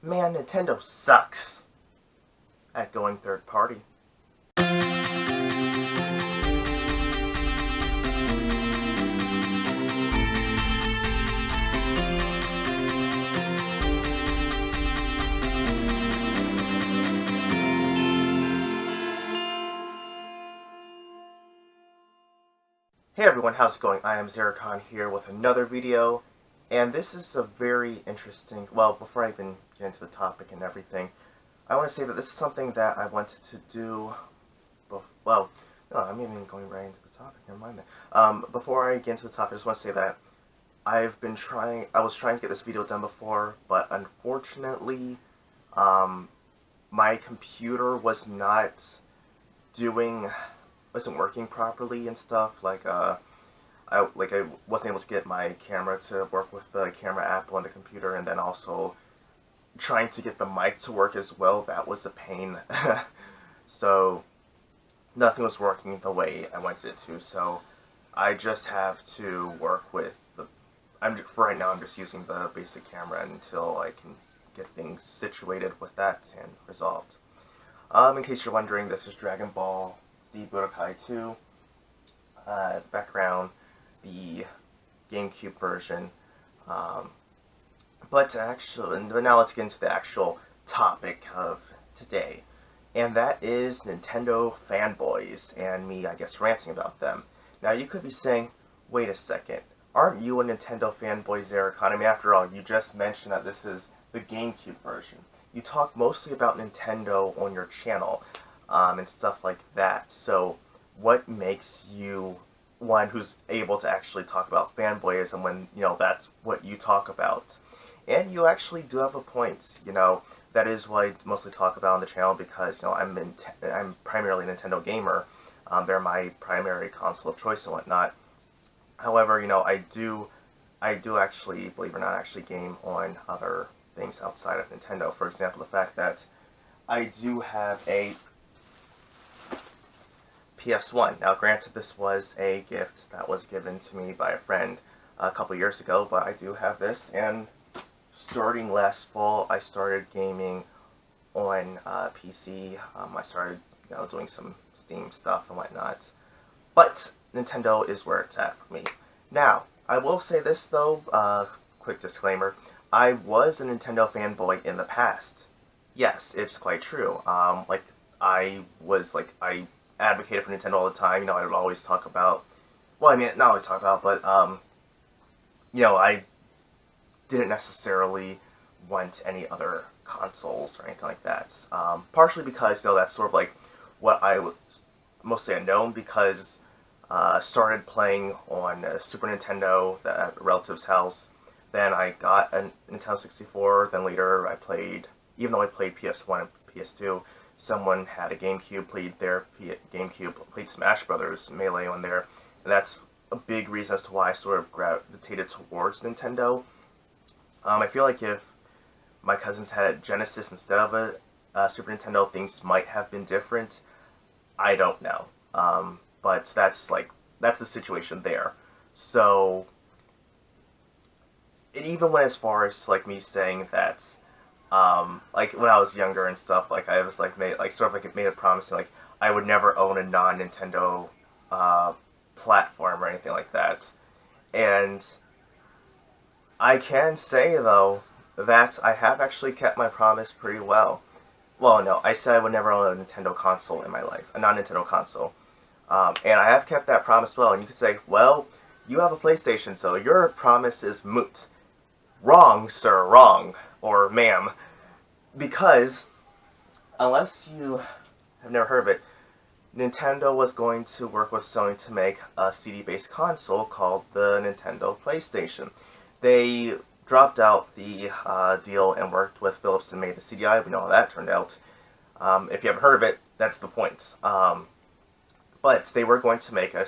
Man, Nintendo sucks at going third party. Hey everyone, how's it going? iamxeracon here with another video, and this is a very interesting, well, before I even get into the topic and everything, I want to say that this is something that I wanted to do, well, no, I'm even going right into the topic, never mind that. Before I get into the topic, I just want to say that I was trying to get this video done before, but unfortunately, my computer wasn't working properly and stuff. I wasn't able to get my camera to work with the camera app on the computer, and then also trying to get the mic to work as well. That was a pain. So nothing was working the way I wanted it to. So I just have to work with for right now I'm just using the basic camera until I can get things situated with that and resolved. In case you're wondering, this is Dragon Ball Z Budokai 2. Background, the GameCube version. But now let's get into the actual topic of today. And that is Nintendo fanboys, and me, I guess, ranting about them. Now, you could be saying, wait a second, aren't you a Nintendo fanboy, Xeracon? I mean, after all, you just mentioned that this is the GameCube version. You talk mostly about Nintendo on your channel, and stuff like that. So, what makes you one who's able to actually talk about fanboyism when, that's what you talk about? And you actually do have a point, that is what I mostly talk about on the channel because, I'm primarily a Nintendo gamer. They're my primary console of choice and whatnot. However, I do actually, believe it or not, actually game on other things outside of Nintendo. For example, the fact that I do have a PS1. Now, granted, this was a gift that was given to me by a friend a couple years ago, but I do have this, and starting last fall, I started gaming on PC. I started, doing some Steam stuff and whatnot. But Nintendo is where it's at for me. Now, I will say this though, quick disclaimer, I was a Nintendo fanboy in the past. Yes, it's quite true. I advocated for Nintendo all the time. I would always talk about, well, I mean, not always talk about, but, I didn't necessarily want any other consoles or anything like that. Partially because, that's sort of like what I was mostly unknown, because I started playing on Super Nintendo at a relative's house. Then I got a Nintendo 64, then later I played, even though I played PS1 and PS2, someone had a GameCube, played their GameCube, played Smash Brothers Melee on there, and that's a big reason as to why I sort of gravitated towards Nintendo. I feel like if my cousins had a Genesis instead of a Super Nintendo, things might have been different. I don't know. But that's the situation there. So, it even went as far as, me saying that, when I was younger and stuff, I was, made a promise, I would never own a non-Nintendo, platform or anything like that. And I can say, though, that I have actually kept my promise pretty well. Well, no, I said I would never own a Nintendo console in my life, a non-Nintendo console. And I have kept that promise well, and you could say, well, you have a PlayStation, so your promise is moot. Wrong, sir, wrong. Or ma'am. Because, unless you have never heard of it, Nintendo was going to work with Sony to make a CD-based console called the Nintendo PlayStation. They dropped out the deal and worked with Philips and made the CDI. We know how that turned out. If you haven't heard of it, that's the point. But they were going to make a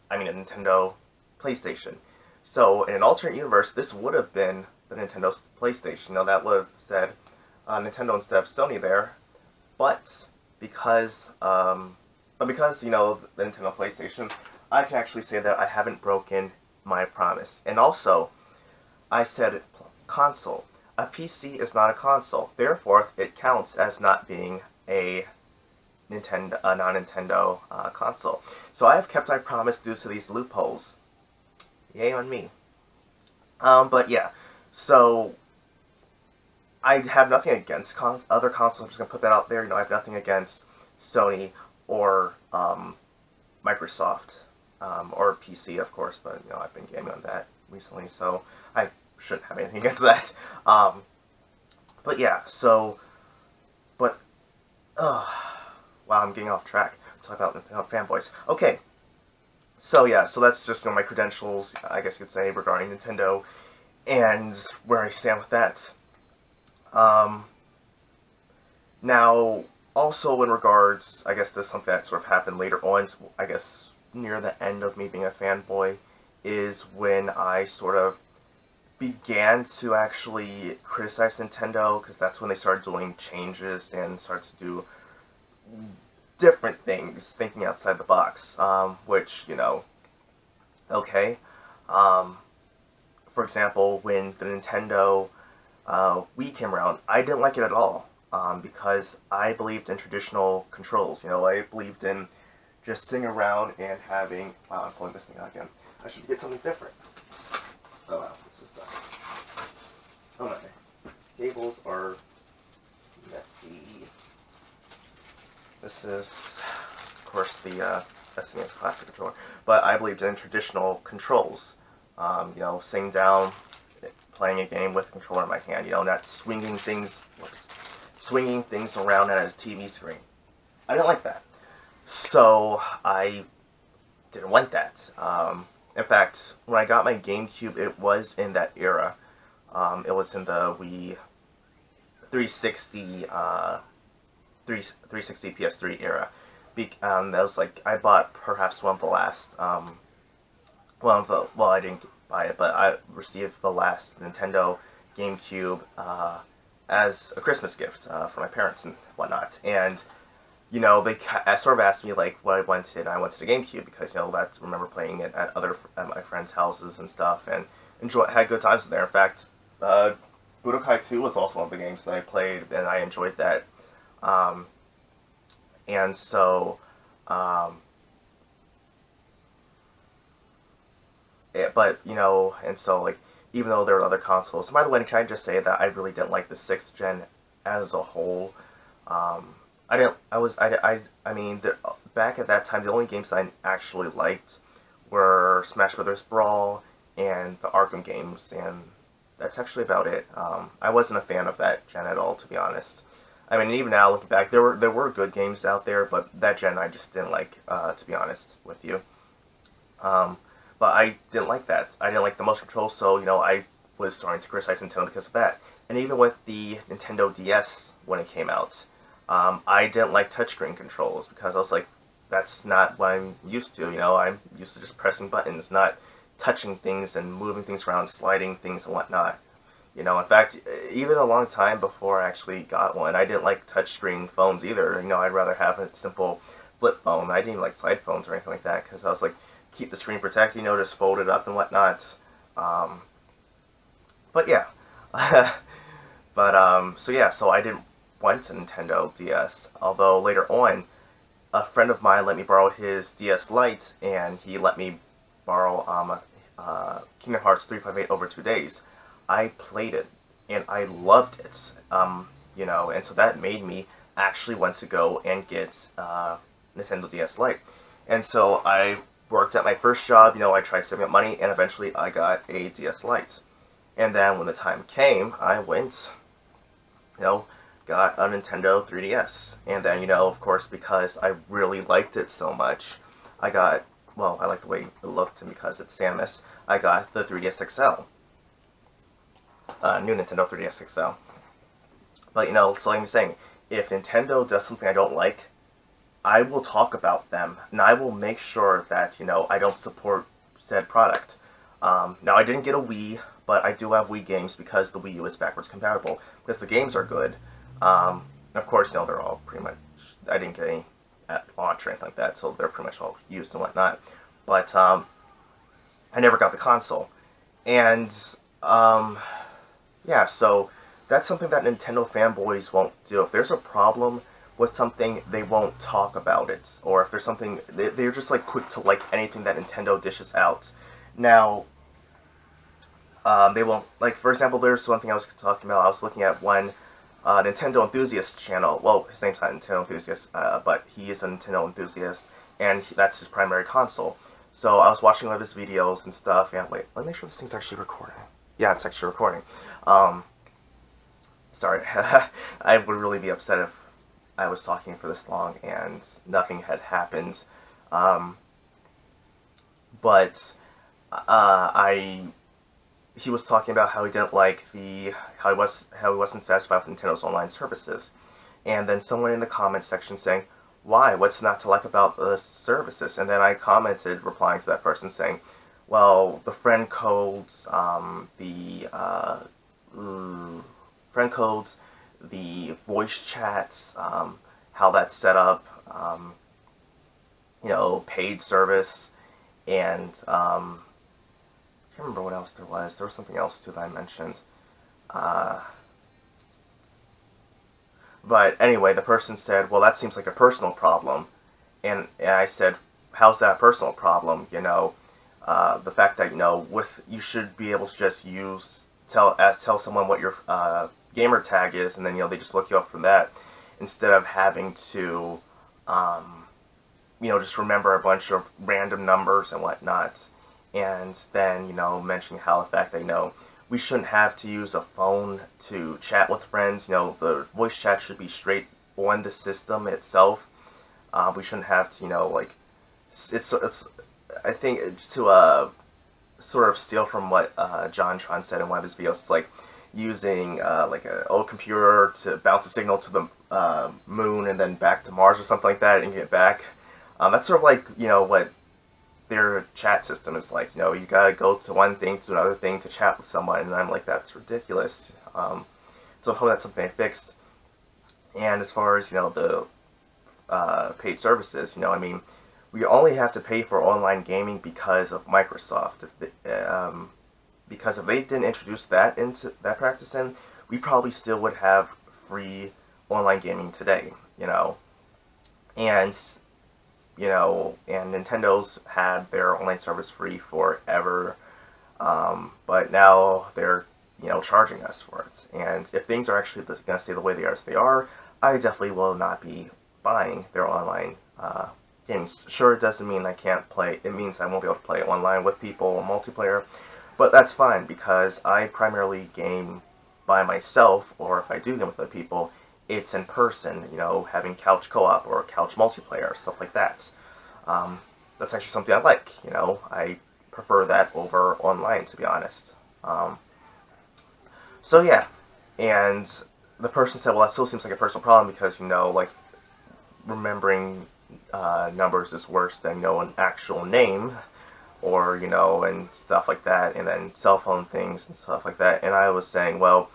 Nintendo PlayStation. So, in an alternate universe, this would have been the Nintendo PlayStation. Now, that would have said Nintendo instead of Sony there. But because the Nintendo PlayStation, I can actually say that I haven't broken my promise. And also, I said console. A PC is not a console. Therefore, it counts as not being a non-Nintendo console. So I have kept my promise due to these loopholes. Yay on me. But yeah, so I have nothing against other consoles. I'm just gonna put that out there. I have nothing against Sony or Microsoft or PC, of course. But I've been gaming on that recently, so I shouldn't have anything against that. But yeah, so, but, wow, I'm getting off track. I'm talking about Fanboys. Okay, so yeah, so that's just my credentials, I guess you could say, regarding Nintendo and where I stand with that. Now, also in regards, I guess this is something that sort of happened later on, I guess near the end of me being a fanboy, is when I sort of began to actually criticize Nintendo, because that's when they started doing changes and started to do different things, thinking outside the box, which, okay. For example, when the Nintendo Wii came around, I didn't like it at all, because I believed in traditional controls. I believed in just sitting around and having... Wow, I'm pulling this thing out again. I should get something different. Oh wow, this is stuff. Oh no, cables are messy. This is, of course, the SNES Classic controller. But I believed in traditional controls. Sitting down, playing a game with a controller in my hand. Not swinging things around at a TV screen. I didn't like that. So I didn't want that. In fact, when I got my GameCube, it was in that era. It was in the Wii 360, 360 PS3 era. That was like, I bought perhaps one of the last, well, I didn't buy it, but I received the last Nintendo GameCube as a Christmas gift for my parents and whatnot. And they sort of asked me like what I wanted, and I wanted the GameCube because I remember playing it at my friends' houses and stuff, and had good times there. In fact, Budokai 2 was also one of the games that I played, and I enjoyed that. And so, and so like even though there were other consoles. By the way, can I just say that I really didn't like the 6th gen as a whole. Back at that time, the only games I actually liked were Smash Brothers Brawl and the Arkham games, and that's actually about it. I wasn't a fan of that gen at all, to be honest. Even now, looking back, there were good games out there, but that gen I just didn't like, to be honest with you. But I didn't like that. I didn't like the motion control, so, I was starting to criticize Nintendo because of that. And even with the Nintendo DS, when it came out, I didn't like touchscreen controls because I was like, that's not what I'm used to. I'm used to just pressing buttons, not touching things and moving things around, sliding things and whatnot. In fact, even a long time before I actually got one, I didn't like touchscreen phones either. I'd rather have a simple flip phone. I didn't even like side phones or anything like that because I was like, keep the screen protected, just fold it up and whatnot. But yeah. So I didn't want a Nintendo DS, although later on, a friend of mine let me borrow his DS Lite, and he let me borrow Kingdom Hearts 358 over 2 days. I played it, and I loved it, and so that made me actually want to go and get Nintendo DS Lite. And so I worked at my first job, I tried saving up money, and eventually I got a DS Lite. And then when the time came, I went, got a Nintendo 3DS. And then, of course, because I really liked it so much, I like the way it looked, and because it's Samus, I got the 3DS XL. New Nintendo 3DS XL. But, so like I'm saying, if Nintendo does something I don't like, I will talk about them, and I will make sure that, I don't support said product. Now, I didn't get a Wii, but I do have Wii games because the Wii U is backwards compatible, because the games are good. And of course, they're all pretty much, I didn't get any at launch or anything like that, so they're pretty much all used and whatnot. But, I never got the console. And, yeah, so that's something that Nintendo fanboys won't do. If there's a problem with something, they won't talk about it. Or if there's something, they're just like quick to like anything that Nintendo dishes out. Now, they won't, like, for example, there's one thing I was talking about. I was looking at one Nintendo enthusiast channel. Well, his name's not Nintendo enthusiast, but he is a Nintendo enthusiast, and that's his primary console. So I was watching one of his videos and stuff, and wait, let me make sure this thing's actually recording. Yeah, it's actually recording. Sorry, I would really be upset if I was talking for this long and nothing had happened. But he was talking about how he didn't like how he wasn't satisfied with Nintendo's online services, and then someone in the comment section saying, "Why? What's not to like about the services?" And then I commented, replying to that person, saying, "Well, the friend codes, the voice chats, how that's set up, you know, paid service, and I can't remember what else there was. There was something else too that I mentioned. But anyway, the person said, well, that seems like a personal problem. And I said, how's that a personal problem? You know, the fact that, you know, you should be able to just tell someone what your gamer tag is, and then, you know, they just look you up from that, instead of having to, you know, just remember a bunch of random numbers and whatnot. And then, you know, mentioning how the fact that, you know, we shouldn't have to use a phone to chat with friends. You know, the voice chat should be straight on the system itself. We shouldn't have to, you know, like, it's I think, to sort of steal from what John Tron said in one of his videos, it's like using like an old computer to bounce a signal to the moon and then back to Mars or something like that and get back. That's sort of like, you know, what their chat system is like. You know, you gotta go to one thing to another thing to chat with someone, and I'm like, that's ridiculous. So I hope that's something I fixed. And as far as, you know, the paid services, you know, I mean, we only have to pay for online gaming because of Microsoft. Because if they didn't introduce that practice in, we probably still would have free online gaming today, you know. And you know, and Nintendo's had their online service free forever, but now they're, you know, charging us for it. And if things are actually going to stay the way they are as they are, I definitely will not be buying their online games. Sure, it doesn't mean I can't play. It means I won't be able to play online with people or multiplayer, but that's fine because I primarily game by myself, or if I do game with other people, it's in person, you know, having couch co-op or couch multiplayer, stuff like that. That's actually something I like, you know. I prefer that over online, to be honest. So yeah, and the person said, well, that still seems like a personal problem because, you know, like, remembering numbers is worse than, you know, an actual name, or, you know, and stuff like that, and then cell phone things and stuff like that. And I was saying, well,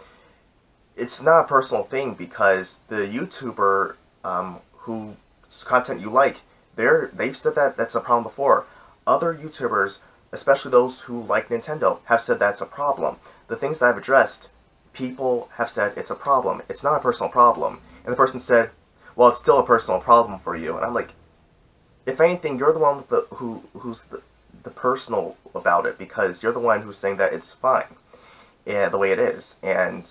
it's not a personal thing because the YouTuber whose content you like, they've said that that's a problem before. Other YouTubers, especially those who like Nintendo, have said that's a problem. The things that I've addressed, people have said it's a problem. It's not a personal problem. And the person said, well, it's still a personal problem for you. And I'm like, if anything, you're the one with who's the personal about it, because you're the one who's saying that it's fine, yeah, the way it is. And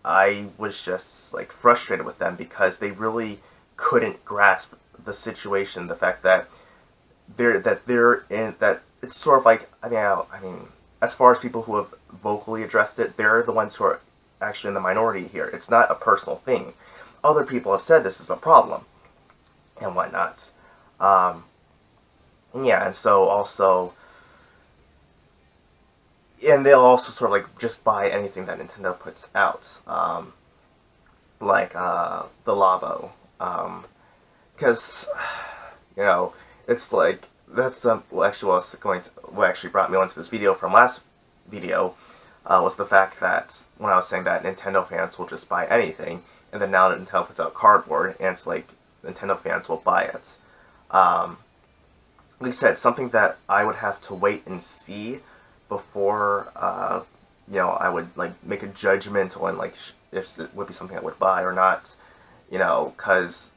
I was just, like, frustrated with them because they really couldn't grasp the situation, the fact that it's sort of like, I mean, as far as people who have vocally addressed it, they're the ones who are actually in the minority here. It's not a personal thing. Other people have said this is a problem and whatnot. Yeah, and so also, and they'll also sort of like just buy anything that Nintendo puts out, like the Labo, because you know, it's like that's what actually brought me onto this video from last video, was the fact that when I was saying that Nintendo fans will just buy anything, and then now that Nintendo puts out cardboard, and it's like Nintendo fans will buy it. Like I said, something that I would have to wait and see before, you know, I would, like, make a judgment on, like, if it would be something I would buy or not, because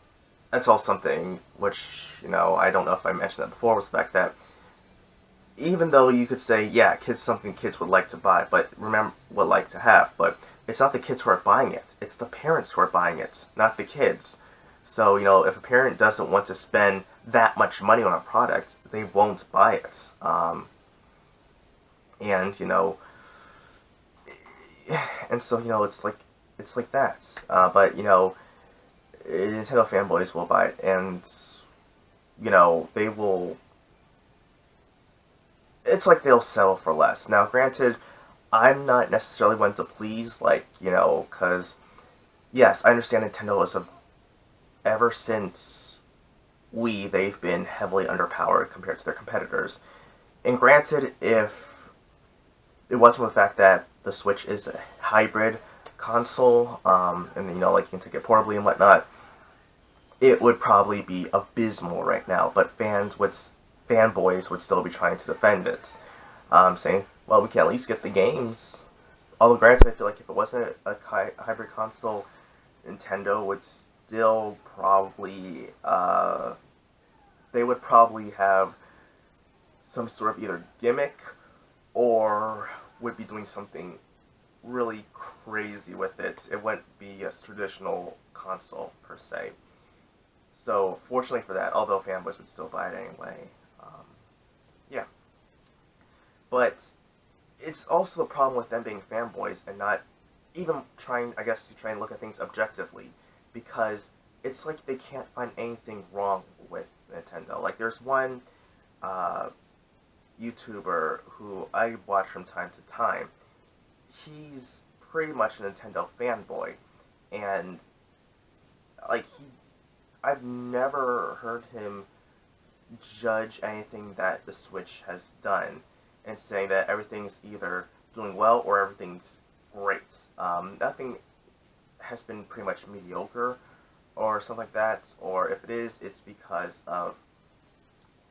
that's all something which, I don't know if I mentioned that before, was the fact that even though you could say, yeah, kids something kids would like to buy, but remember, would like to have, but it's not the kids who are buying it. It's the parents who are buying it, not the kids. So, if a parent doesn't want to spend that much money on a product, they won't buy it. And, and so, it's like that. But, Nintendo fanboys will buy it, and, they will, it's like they'll settle for less. Now, granted, I'm not necessarily one to please, because, yes, I understand Nintendo is ever since Wii, they've been heavily underpowered compared to their competitors. And granted, if it wasn't for the fact that the Switch is a hybrid console, and like you can take it portably and whatnot, it would probably be abysmal right now. But fanboys would still be trying to defend it, saying, well, we can at least get the games. Although granted, I feel like if it wasn't a hybrid console, Nintendo would still probably, they would probably have some sort of either gimmick or would be doing something really crazy with it. It wouldn't be a traditional console, per se. So, fortunately for that, although fanboys would still buy it anyway, yeah. But it's also the problem with them being fanboys and not even trying, I guess, to try and look at things objectively, because it's like they can't find anything wrong with Nintendo. Like, there's one YouTuber who I watch from time to time. He's pretty much a Nintendo fanboy, and like I've never heard him judge anything that the Switch has done and saying that everything's either doing well or everything's great. Nothing has been pretty much mediocre or something like that, or if it is, it's because of,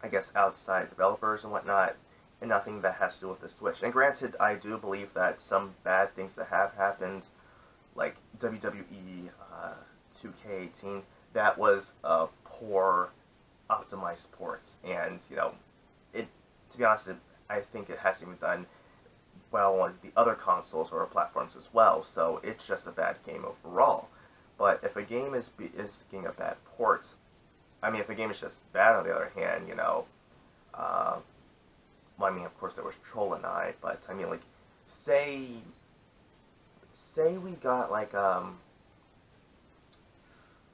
I guess, outside developers and whatnot, and nothing that has to do with the Switch. And granted, I do believe that some bad things that have happened, like WWE 2K18, that was a poor optimized port, and it. To be honest, I think it hasn't even done well on the other consoles or platforms as well. So it's just a bad game overall. But if a game is getting a bad port, I mean, if a game is just bad, on the other hand, well, I mean, of course there was Troll and I, but I mean, like, say we got like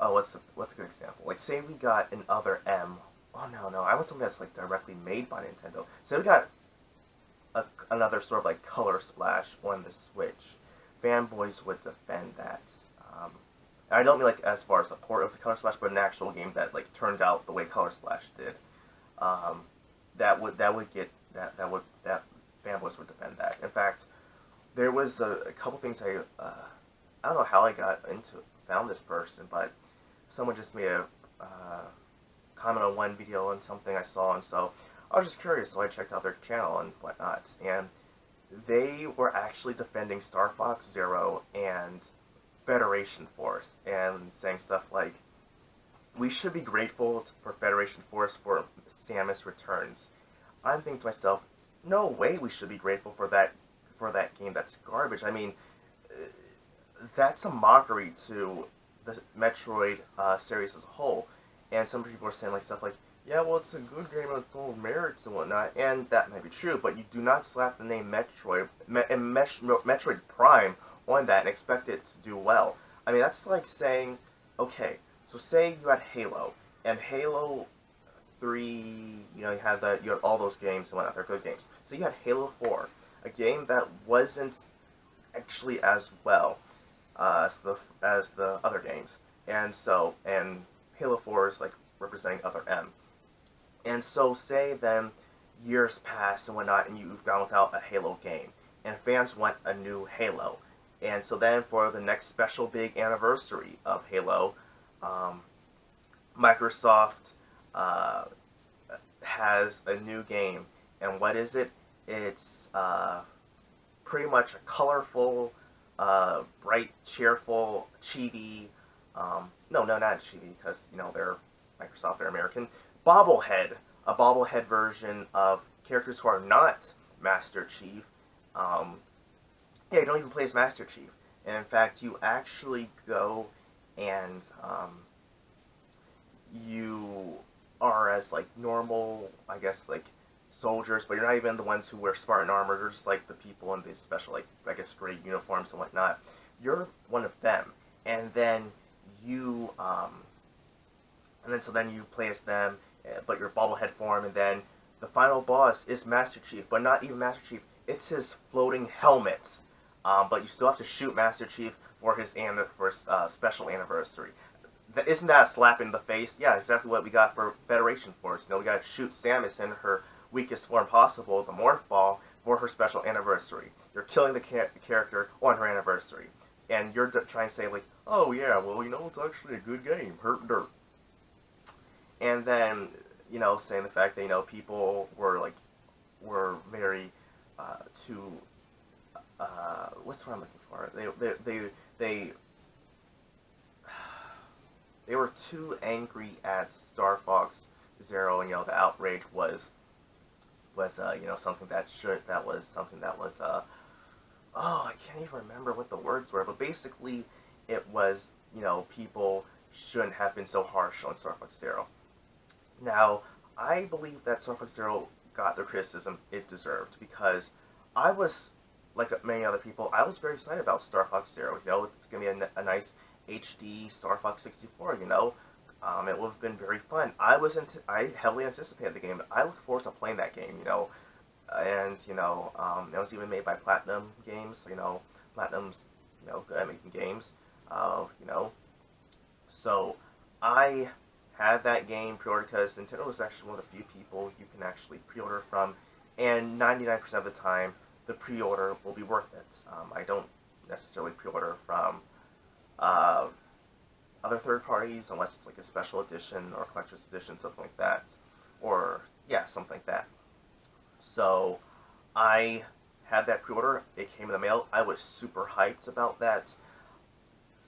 oh, what's a good example? Like, say we got an Other M. Oh no, I want something that's like directly made by Nintendo. Say we got another sort of like Color Splash on the Switch. Fanboys would defend that. I don't mean like as far as a port of the Color Splash, but an actual game that like turned out the way Color Splash did. That fanboys would defend that. In fact, there was a couple things I don't know how I found this person, but someone just made a comment on one video on something I saw, and so I was just curious, so I checked out their channel and whatnot, and they were actually defending Star Fox Zero and Federation Force, and saying stuff like, we should be grateful for Federation Force for Samus Returns. I'm thinking to myself, no way we should be grateful for that game. That's garbage. I mean, that's a mockery to the Metroid series as a whole. And some people are saying like stuff like, yeah, well, it's a good game with its own merits and whatnot, and that might be true, but you do not slap the name Metroid Prime on that and expect it to do well. I mean, that's like saying, okay, so say you had Halo, and Halo 3, you had all those games and whatnot, they're good games. So you had Halo 4, a game that wasn't actually as well as the other games, and Halo 4 is like representing Other M. And so say then years pass and whatnot, and you've gone without a Halo game, and fans want a new Halo. And so then for the next special big anniversary of Halo, Microsoft has a new game. And what is it? It's pretty much a colorful bright, cheerful, chibi, no, not chibi, because, they're Microsoft, they're American, bobblehead, a bobblehead version of characters who are not Master Chief. Um, yeah, you don't even play as Master Chief. And in fact, you actually go and you are as like normal, I guess, like soldiers, but you're not even the ones who wear Spartan armor. You're just like the people in these special, like, I guess, gray uniforms and whatnot. You're one of them, and then you, so then you play as them, but your bobblehead form, and then the final boss is Master Chief, but not even Master Chief. It's his floating helmet, but you still have to shoot Master Chief for his special anniversary. Isn't that a slap in the face? Yeah, exactly what we got for Federation Force. We got to shoot Samus in her weakest form possible, the Morph Ball, for her special anniversary. You're killing the character on her anniversary. And you're trying to say, like, oh yeah, well, it's actually a good game. Hurt dirt. And then, saying the fact that, people were very, too, what's what I'm looking for? They were too angry at Star Fox Zero, and the outrage was something that was oh, I can't even remember what the words were, but basically it was, people shouldn't have been so harsh on Star Fox Zero. Now, I believe that Star Fox Zero got the criticism it deserved, because I was, like many other people, I was very excited about Star Fox Zero. It's going to be a nice HD Star Fox 64, it would have been very fun. I heavily anticipated the game. I look forward to playing that game, and, it was even made by Platinum Games, Platinum's, good at making games, so I had that game pre-ordered because Nintendo is actually one of the few people you can actually pre-order from, and 99% of the time, the pre-order will be worth it. I don't necessarily pre-order from other third parties unless it's like a special edition or collector's edition, something like that, or yeah, something like that. So I had that pre-order. It came in the mail. I was super hyped about that.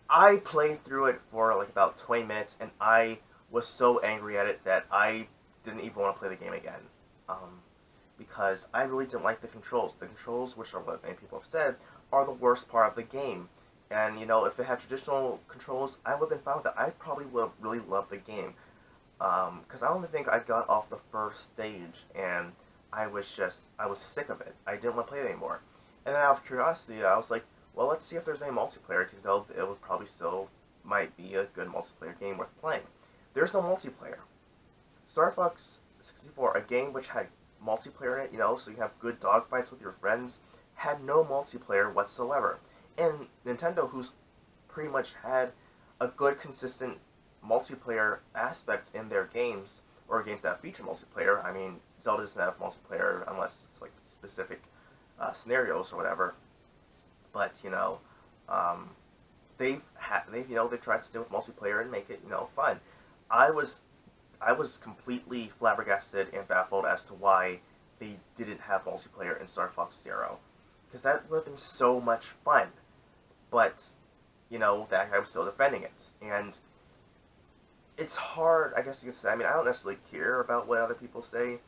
I played through it for like about 20 minutes, and I was so angry at it that I didn't even want to play the game again. Because I really didn't like the controls. The controls, which are what many people have said, are the worst part of the game. And, if it had traditional controls, I would have been fine with it. I probably would have really loved the game. Because I don't think I got off the first stage, and I was sick of it. I didn't want to play it anymore. And then out of curiosity, I was like, well, let's see if there's any multiplayer, because it would probably still might be a good multiplayer game worth playing. There's no multiplayer. Star Fox 64, a game which had multiplayer in it, so you have good dogfights with your friends, had no multiplayer whatsoever. And Nintendo, who's pretty much had a good, consistent multiplayer aspect in their games, or games that feature multiplayer. I mean, Zelda doesn't have multiplayer unless it's like specific scenarios or whatever. But they've tried to stay with multiplayer and make it fun. I was completely flabbergasted and baffled as to why they didn't have multiplayer in Star Fox Zero, because that would have been so much fun. But that I was still defending it, and it's hard, I guess you could say. I mean, I don't necessarily care about what other people say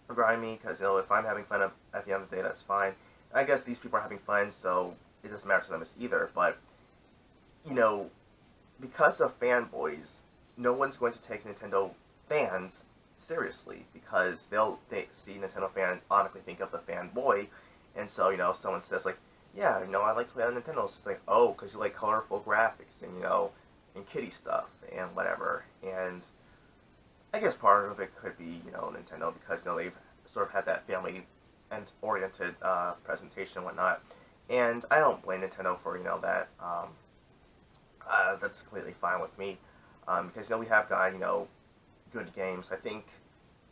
regarding me, because if I'm having fun at the end of the day, that's fine. I guess these people are having fun, so it doesn't matter to them either. But because of fanboys, no one's going to take Nintendo fans seriously, because they see Nintendo fan, automatically think of the fanboy, and so someone says like, yeah, I like to play on Nintendo. So it's like, oh, because you like colorful graphics and and kitty stuff and whatever. And I guess part of it could be Nintendo, because they've sort of had that family and oriented presentation and whatnot. And I don't blame Nintendo for that. That's completely fine with me, because we have got good games. I think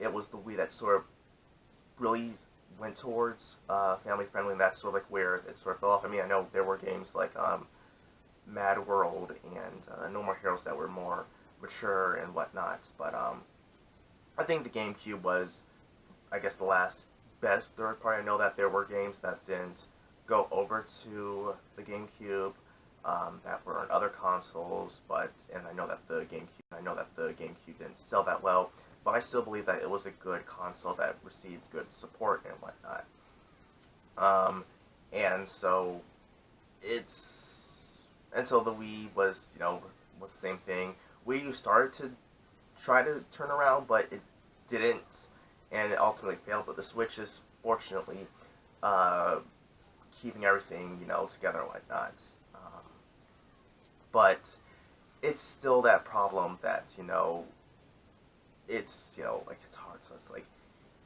it was the Wii that sort of really went towards family friendly, and that's sort of like where it sort of fell off. I mean, I know there were games like Mad World and No More Heroes that were more mature and whatnot, but I think the GameCube was, I guess, the last best third party. I know that there were games that didn't go over to the GameCube that were on other consoles, and I know that the GameCube didn't sell that well, but I still believe that it was a good console that received good support and whatnot. And so it's until the Wii was was the same thing. Wii U started to try to turn around, but it didn't, and it ultimately failed. But the Switch is fortunately keeping everything together and whatnot. But it's still that problem that it's like it's hard. So it's like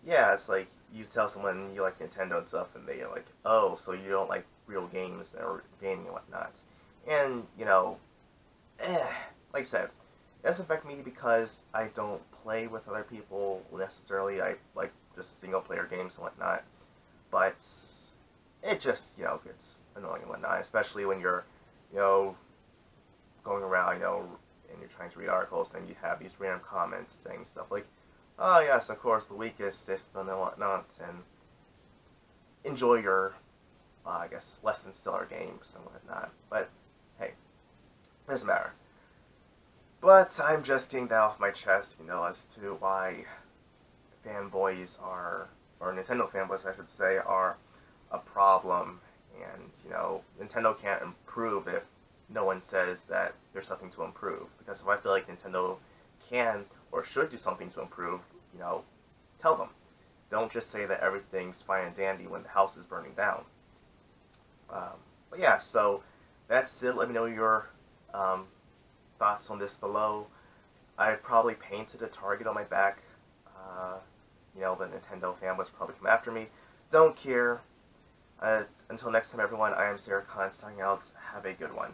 yeah, it's like you tell someone you like Nintendo and stuff, and they're like, oh, so you don't like real games or gaming and whatnot, and like I said, it doesn't affect me because I don't play with other people necessarily. I like just single player games and whatnot, but it just gets annoying and whatnot, especially when you're going around and you're trying to read articles and you have these random comments saying stuff like, oh yes, of course the weakest system and whatnot, and enjoy your I guess less than stellar games and whatnot. But hey, it doesn't matter. But I'm just getting that off my chest, as to why fanboys are, or Nintendo fanboys I should say, are a problem. And, Nintendo can't improve if no one says that there's something to improve. Because if I feel like Nintendo can or should do something to improve, tell them. Don't just say that everything's fine and dandy when the house is burning down. But yeah, so that's it. Let me know your thoughts on this below. I've probably painted a target on my back. The Nintendo fanboys probably come after me. Don't care. Until next time, everyone, I am iamxeracon signing out. Have a good one.